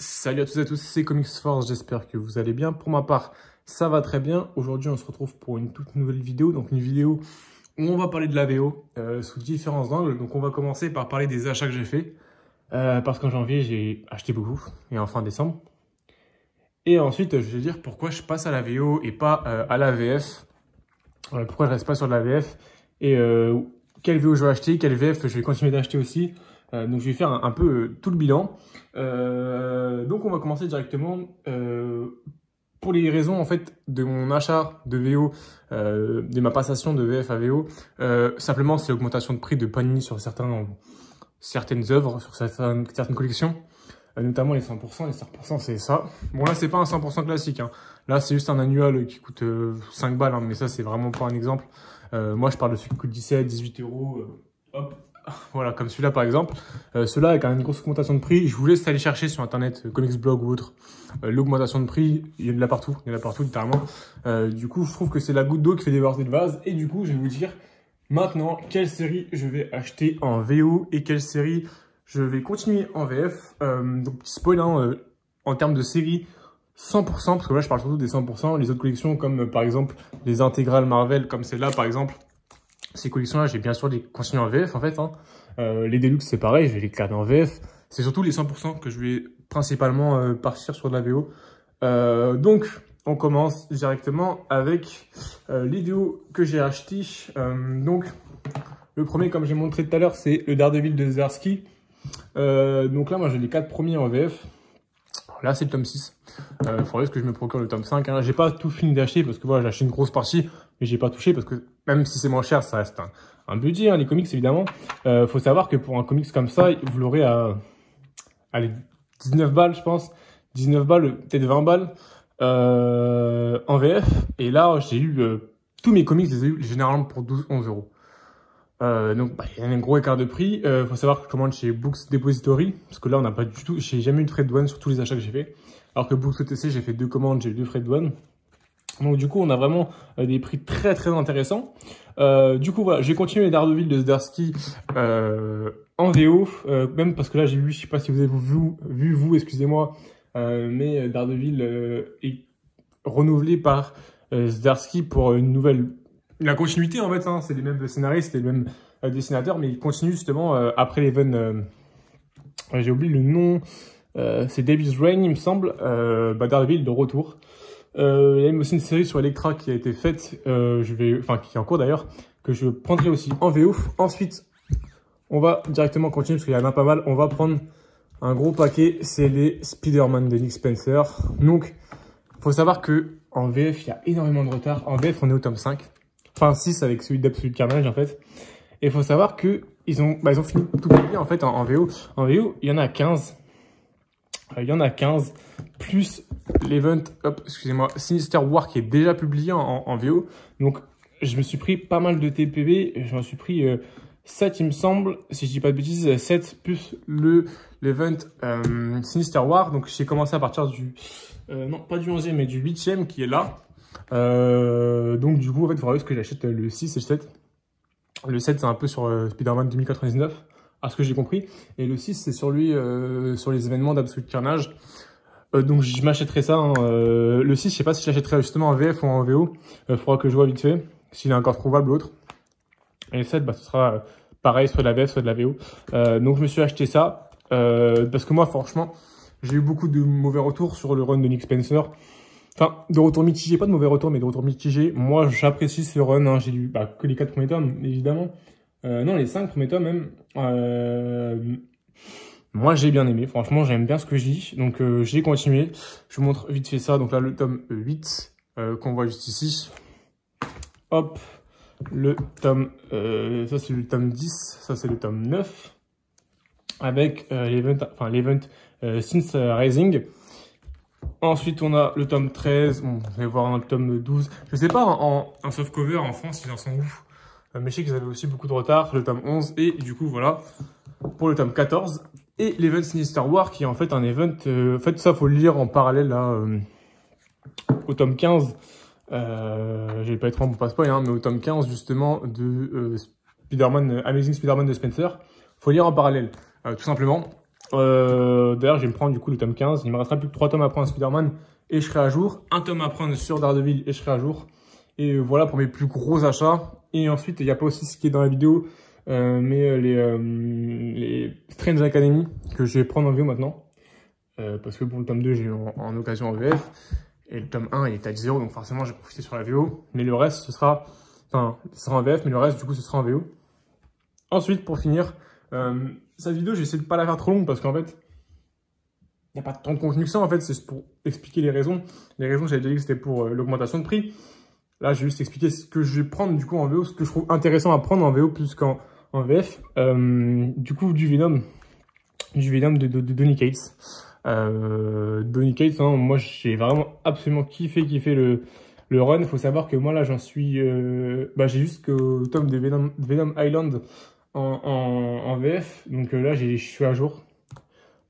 Salut à tous et à tous, c'est Comics Force, j'espère que vous allez bien. Pour ma part, ça va très bien. Aujourd'hui, on se retrouve pour une toute nouvelle vidéo. Donc une vidéo où on va parler de la VO sous différents angles. Donc on va commencer par parler des achats que j'ai fait. Parce qu'en janvier, j'ai acheté beaucoup, et en fin décembre. Et ensuite, je vais dire pourquoi je passe à la VO et pas à la VF. Pourquoi je reste pas sur la VF. Et quelle VO je vais acheter, quelle VF je vais continuer d'acheter aussi. Donc je vais faire un peu tout le bilan. Donc on va commencer directement pour les raisons en fait de mon achat de VO, de ma passation de VF à VO. Simplement c'est l'augmentation de prix de Panini sur certaines œuvres, sur certaines collections, notamment les 100%. Les 100% c'est ça. Bon là c'est pas un 100% classique, hein. Là c'est juste un annual qui coûte 5 balles, hein, mais ça c'est vraiment pas un exemple. Moi je parle de celui qui coûte 17, 18 euros. Hop. Voilà, comme celui-là par exemple. Celui-là avec une grosse augmentation de prix. Je vous laisse aller chercher sur internet, Comics Blog ou autre. L'augmentation de prix, il y en a partout. Il y en a partout littéralement. Du coup, je trouve que c'est la goutte d'eau qui fait déborder le vase. Et du coup, je vais vous dire maintenant quelle série je vais acheter en VO et quelle série je vais continuer en VF. Donc, petit spoil, hein, en termes de série 100%, parce que là, je parle surtout des 100%. Les autres collections, comme par exemple les intégrales Marvel, comme celle-là par exemple. Ces collections-là, j'ai bien sûr des continuer en VF en fait, hein. Les Deluxe, c'est pareil, je vais les garder en VF. C'est surtout les 100% que je vais principalement partir sur de la VO. Donc, on commence directement avec les VO que j'ai achetés. Donc, le premier, comme j'ai montré tout à l'heure, c'est le Daredevil de Zdarsky. Donc là, moi, j'ai les 4 premiers en VF. Là, c'est le tome 6. Il faudrait que je me procure le tome 5. Hein. J'ai pas tout fini d'acheter parce que voilà, j'ai acheté une grosse partie, mais j'ai pas touché parce que même si c'est moins cher, ça reste un budget, hein, les comics évidemment. Faut savoir que pour un comics comme ça, vous l'aurez à allez, 19 balles, je pense. 19 balles, peut-être 20 balles en VF. Et là, j'ai eu tous mes comics, je les ai eu généralement pour 12-11 euros. Donc, il y a un gros écart de prix. Faut savoir que je commande chez Books Depository, parce que là, on n'a pas du tout, j'ai jamais eu de frais de douane sur tous les achats que j'ai fait. Alors que Books OTC, j'ai fait 2 commandes, j'ai eu 2 frais de douane. Donc, du coup, on a vraiment des prix très, très intéressants. Du coup, voilà, j'ai continué les Daredevil de Zdarsky en VO, même parce que là, j'ai vu, je sais pas si vous avez vu, excusez-moi, mais Daredevil est renouvelé par Zdarsky pour une nouvelle. La continuité en fait, hein, c'est les mêmes scénaristes, les mêmes dessinateurs, mais ils continuent justement après l'event. J'ai oublié le nom, c'est Davis Rain, il me semble, Daredevil de retour. Il y a même aussi une série sur Elektra qui a été faite, qui est en cours d'ailleurs, que je prendrai aussi en VO. Ensuite, on va directement continuer parce qu'il y en a pas mal. On va prendre un gros paquet, c'est les Spider-Man de Nick Spencer. Donc, faut savoir que en VF, il y a énormément de retard. En VF, on est au tome 5. Enfin 6 avec celui d'Absolute Carnage en fait. Et il faut savoir que ils ont fini tout publié en fait en VO. En VO, il y en a 15. Il y en a 15 plus l'event, excusez-moi, Sinister War qui est déjà publié en VO. Donc je me suis pris pas mal de TPB. Je m'en suis pris 7 il me semble, si je dis pas de bêtises, 7 plus l'event Sinister War. Donc j'ai commencé à partir du non pas du 11e mais du 8e qui est là. Donc du coup en fait il faudra juste que j'achète le 6 et le 7. Le 7 c'est un peu sur Spider-Man 2099 à ce que j'ai compris, et le 6 c'est sur lui sur les événements d'Absolute Carnage. Donc je m'achèterai ça, hein. Le 6 je sais pas si je l'achèterai justement en VF ou en VO. Faudra que je vois vite fait s'il est encore trouvable l'autre. Et le 7 ce sera pareil, soit de la VF soit de la VO. Donc je me suis acheté ça parce que moi franchement j'ai eu beaucoup de mauvais retours sur le run de Nick Spencer. Enfin, de retour mitigé, pas de mauvais retour, mais de retour mitigé. Moi, j'apprécie ce run, hein. J'ai lu que les 4 premiers tomes, évidemment. Non, les 5 premiers tomes même. Moi, j'ai bien aimé. Franchement, j'aime bien ce que je lis. Donc, j'ai continué. Je vous montre vite fait ça. Donc là, le tome 8 qu'on voit juste ici. Hop. Le tome... ça, c'est le tome 10. Ça, c'est le tome 9. Avec l'event Since Rising. Ensuite, on a le tome 13. Bon, vous allez voir un tome 12. Je sais pas, en softcover en France, ils en sont où. Mais je sais qu'ils avaient aussi beaucoup de retard. Le tome 11. Et du coup, voilà. Pour le tome 14. Et l'event Sinister War, qui est en fait un event. En fait, ça, faut le lire en parallèle là. Au tome 15. Je vais pas être en passe-spoil, hein, mais au tome 15, justement, de Amazing Spider-Man de Spencer. Faut lire en parallèle. Tout simplement. D'ailleurs, je vais me prendre du coup le tome 15. Il me restera plus que 3 tomes à prendre à Spider-Man et je serai à jour. Un tome à prendre sur Daredevil et je serai à jour. Et voilà pour mes plus gros achats. Et ensuite, il n'y a pas aussi ce qui est dans la vidéo, mais les Strange Academy que je vais prendre en VO maintenant. Parce que pour le tome 2, j'ai eu en occasion en VF. Et le tome 1, il est à 10 €, donc forcément, j'ai profité sur la VO. Mais le reste, ce sera en VF, mais le reste, du coup, ce sera en VO. Ensuite, pour finir, cette vidéo, j'essaie de pas la faire trop longue parce qu'en fait, il n'y a pas tant de contenu que ça. En fait, c'est pour expliquer les raisons. Les raisons, j'avais déjà dit que c'était pour l'augmentation de prix. Là, j'ai juste expliqué ce que je vais prendre du coup en VO, ce que je trouve intéressant à prendre en VO plus qu'en VF. Du coup, du Venom de Donny Cates. Donny Cates, hein, moi j'ai vraiment absolument kiffé le run. Il faut savoir que moi là j'en suis, j'ai jusqu'au tome de Venom Island en VF. Donc là je suis à jour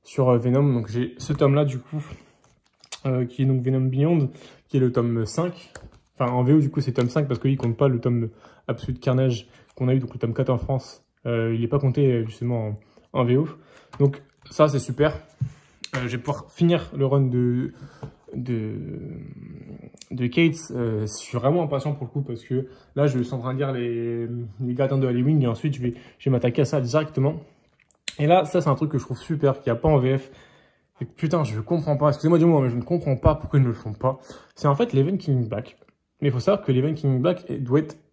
sur Venom. Donc j'ai ce tome là du coup qui est donc Venom Beyond, qui est le tome 5. Enfin en VO du coup c'est tome 5 parce qu'il compte pas le tome Absolute Carnage qu'on a eu, donc le tome 4 en France. Il n'est pas compté justement en VO. Donc ça c'est super. Je vais pouvoir finir le run de Cates. Je suis vraiment impatient pour le coup parce que là je suis en train de lire les gardiens de Halloween et ensuite je vais m'attaquer à ça directement. Et là ça c'est un truc que je trouve super, qu'il n'y a pas en VF. Et putain, je comprends pas, excusez-moi du mot, mais je ne comprends pas pourquoi ils ne le font pas. C'est en fait l'Event King Black. Mais il faut savoir que l'Event King Black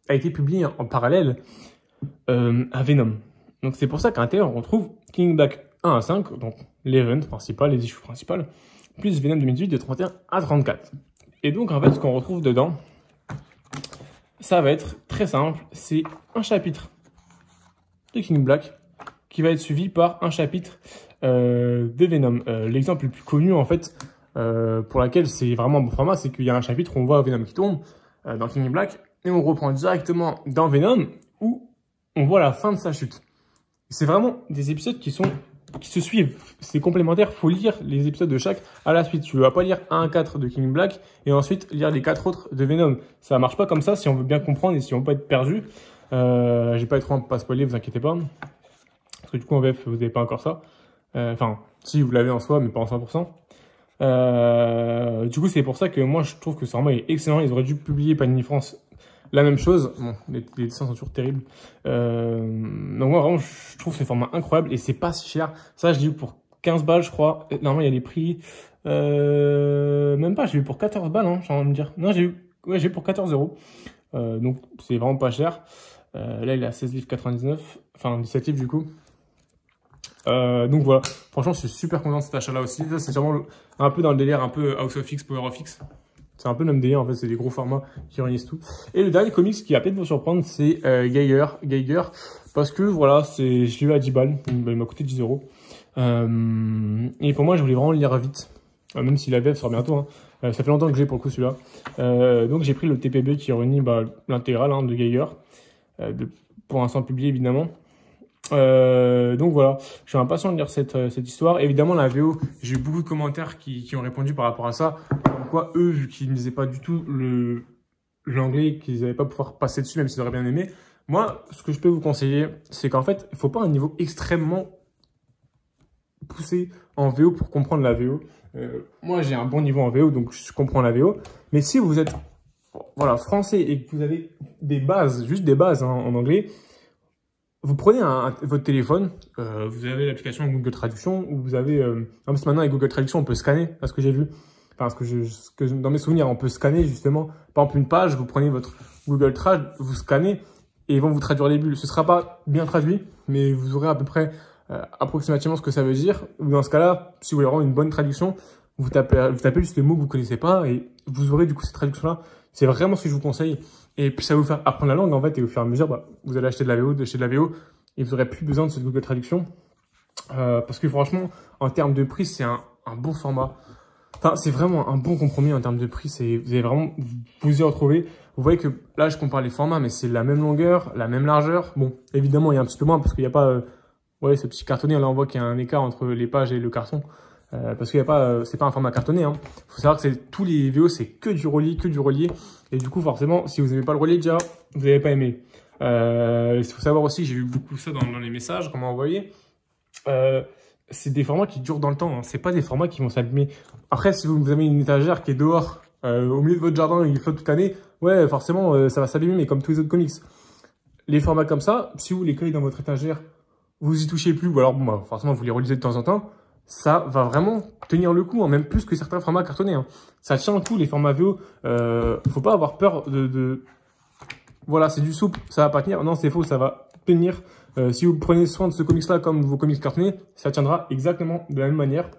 a été publié en parallèle à Venom. Donc c'est pour ça qu'à l'intérieur on retrouve King Black 1 à 5, donc l'event principal, les issues principales, plus Venom 2018 de 31 à 34. Et donc en fait ce qu'on retrouve dedans, ça va être très simple, c'est un chapitre de King Black qui va être suivi par un chapitre de Venom. L'exemple le plus connu en fait, pour laquelle c'est vraiment un bon format, c'est qu'il y a un chapitre où on voit Venom qui tombe dans King Black et on reprend directement dans Venom où on voit la fin de sa chute. C'est vraiment des épisodes qui se suivent, c'est complémentaire, faut lire les épisodes de chaque à la suite. Tu ne vas pas lire 1 à 4 de King Black et ensuite lire les 4 autres de Venom. Ça marche pas comme ça si on veut bien comprendre et si on veut pas être perdu. J'ai pas trop pas spoiler, vous inquiétez pas. Parce que du coup en VF vous n'avez pas encore ça. Enfin, si vous l'avez en soi, mais pas en 100%. Du coup c'est pour ça que moi je trouve que ce format est excellent. Ils auraient dû publier Panini France la même chose. Bon, les dessins sont toujours terribles. Donc moi vraiment je trouve ce format incroyable et c'est pas si cher. Ça je l'ai eu pour 15 balles je crois. Normalement il y a les prix. Même pas, j'ai eu pour 14 balles, hein, j'ai envie de me dire. Non, j'ai eu pour 14 €. Donc c'est vraiment pas cher. Là il est à 16,99 livres, enfin 17 livres du coup. Donc voilà, franchement je suis super content de cet achat là aussi. Ça c'est vraiment un peu dans le délire un peu House of X, Power of X. C'est un peu le même délire en fait, c'est des gros formats qui réunissent tout. Et le dernier comics qui va peut-être vous surprendre, c'est Geiger, parce que voilà, je l'ai eu à 10 balles, donc, il m'a coûté 10 €. Et pour moi je voulais vraiment le lire vite, même si la VF sort bientôt, hein. Ça fait longtemps que j'ai pour le coup celui-là. Donc j'ai pris le TPB qui réunit l'intégrale de Geiger, pour l'instant publié évidemment. Donc voilà, je suis impatient de lire cette histoire. Évidemment la VO, j'ai eu beaucoup de commentaires qui ont répondu par rapport à ça. Pourquoi eux, vu qu'ils ne disaient pas du tout l'anglais, qu'ils n'avaient pas pouvoir passer dessus même s'ils auraient bien aimé. Moi, ce que je peux vous conseiller, c'est qu'en fait, il ne faut pas un niveau extrêmement poussé en VO pour comprendre la VO. Moi j'ai un bon niveau en VO, donc je comprends la VO. Mais si vous êtes français et que vous avez des bases, juste des bases en anglais, vous prenez votre téléphone, vous avez l'application Google Traduction, où vous avez... maintenant avec Google Traduction, on peut scanner, parce que j'ai vu, parce que dans mes souvenirs, on peut scanner justement, par exemple une page, vous prenez votre Google Trad, vous scannez, et ils vont vous traduire les bulles. Ce ne sera pas bien traduit, mais vous aurez à peu près approximativement ce que ça veut dire. Ou dans ce cas-là, si vous voulez vraiment une bonne traduction, vous tapez juste les mots que vous ne connaissez pas, et vous aurez du coup cette traduction-là. C'est vraiment ce que je vous conseille. Et puis ça va vous faire apprendre la langue en fait, et au fur et à mesure, vous allez acheter de la VO, et vous n'aurez plus besoin de cette Google Traduction. Parce que franchement, en termes de prix, c'est un bon format. Enfin, c'est vraiment un bon compromis en termes de prix. Vous allez vraiment vous y retrouver. Vous voyez que là, je compare les formats, mais c'est la même longueur, la même largeur. Bon, évidemment, il y a un petit peu moins parce qu'il n'y a pas ce petit cartonné. Là, on voit qu'il y a un écart entre les pages et le carton. Parce qu'il n'y a pas, c'est pas un format cartonné. Il faut savoir que tous les VO, c'est que du relié. Et du coup, forcément, si vous n'aimez pas le relié déjà, vous n'allez pas aimer. Il faut savoir aussi, j'ai vu beaucoup ça dans les messages qu'on m'a envoyé. c'est des formats qui durent dans le temps. Hein. C'est pas des formats qui vont s'abîmer. Après, si vous avez une étagère qui est dehors, au milieu de votre jardin, il flotte toute l'année, ouais, forcément, ça va s'abîmer, mais comme tous les autres comics. Les formats comme ça, si vous les collez dans votre étagère, vous y touchez plus, ou alors, bon, bah, forcément, vous les relisez de temps en temps, ça va vraiment tenir le coup, hein, même plus que certains formats cartonnés. Hein. Ça tient le coup, les formats VO. Faut pas avoir peur Voilà, c'est du souple, ça va pas tenir. Non, c'est faux, ça va tenir. Si vous prenez soin de ce comics-là comme vos comics cartonnés, ça tiendra exactement de la même manière.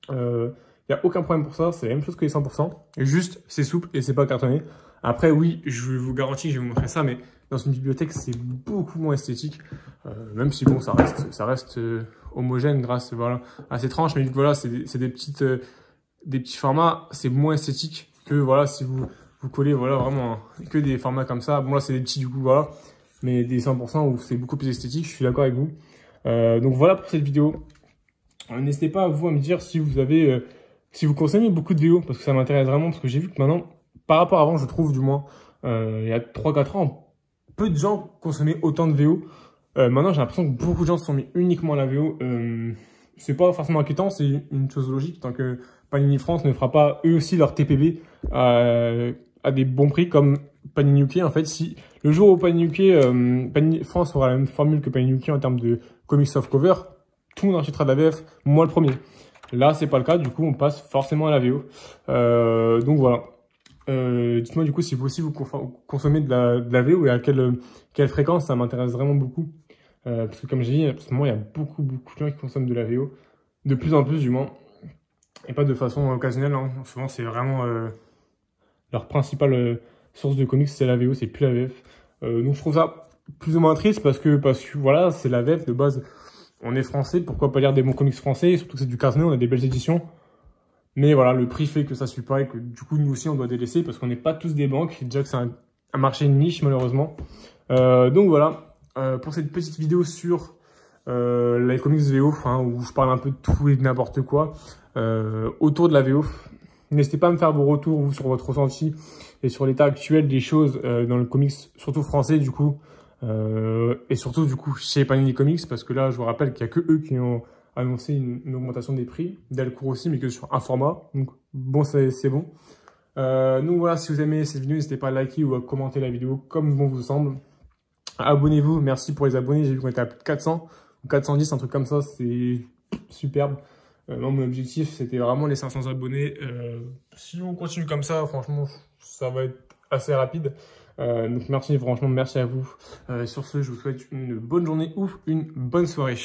Il n'y a aucun problème pour ça, c'est la même chose que les 100%. Juste, c'est souple et c'est pas cartonné. Après, oui, je vous garantis que je vais vous montrer ça, mais dans une bibliothèque, c'est beaucoup moins esthétique. Même si, bon, ça reste homogène grâce voilà, à ces tranches. Mais voilà, c'est des petits formats, c'est moins esthétique que voilà, si vous collez voilà, vraiment que des formats comme ça. Bon, là, c'est des petits du coup, voilà. Mais des 100% où c'est beaucoup plus esthétique, je suis d'accord avec vous. Donc voilà pour cette vidéo. N'hésitez pas à me dire si vous avez, si vous consommez beaucoup de VO, parce que ça m'intéresse vraiment, parce que j'ai vu que maintenant, par rapport à avant, je trouve du moins, il y a 3-4 ans, peu de gens consommaient autant de VO. Maintenant, j'ai l'impression que beaucoup de gens se sont mis uniquement à la VO. C'est pas forcément inquiétant, c'est une chose logique, tant que Panini France ne fera pas eux aussi leur TPB à des bons prix comme Panini UK. En fait, si le jour où Panini UK, Panini France aura la même formule que Panini UK en termes de comics softcover, tout le monde achètera de la VF, moi le premier. Là, c'est pas le cas, du coup, on passe forcément à la VO. Donc voilà. Dites-moi du coup si vous aussi vous consommez de la VO et à quelle fréquence, ça m'intéresse vraiment beaucoup. Parce que comme j'ai dit, en ce moment, il y a beaucoup de gens qui consomment de la VO. De plus en plus, du moins. Et pas de façon occasionnelle. Hein. Souvent, c'est vraiment leur principale source de comics, c'est la VO, c'est plus la VF. Donc je trouve ça plus ou moins triste parce que voilà, c'est la VF de base. On est français, pourquoi pas lire des bons comics français, surtout que c'est du cartonné, on a des belles éditions. Mais voilà, le prix fait que ça suit pas et que du coup, nous aussi, on doit délaisser parce qu'on n'est pas tous des banques. Déjà que c'est un marché de niche, malheureusement. Donc voilà, pour cette petite vidéo sur les comics VO, hein, où je parle un peu de tout et de n'importe quoi, autour de la VO. N'hésitez pas à me faire vos retours, vous, sur votre ressenti et sur l'état actuel des choses dans le comics, surtout français, du coup. Et surtout, du coup, chez Panini Comics, parce que là, je vous rappelle qu'il n'y a que eux qui ont annoncé une augmentation des prix. Delcourt aussi, mais que sur un format. Donc, bon, c'est bon. Donc voilà, si vous aimez cette vidéo, n'hésitez pas à liker ou à commenter la vidéo comme bon vous semble. Abonnez-vous, merci pour les abonnés. J'ai vu qu'on était à plus de 400 ou 410, un truc comme ça, c'est superbe. Non, mon objectif, c'était vraiment les 500 abonnés. Si on continue comme ça, franchement, ça va être assez rapide. Donc merci, franchement, merci à vous. Sur ce, je vous souhaite une bonne journée ou une bonne soirée.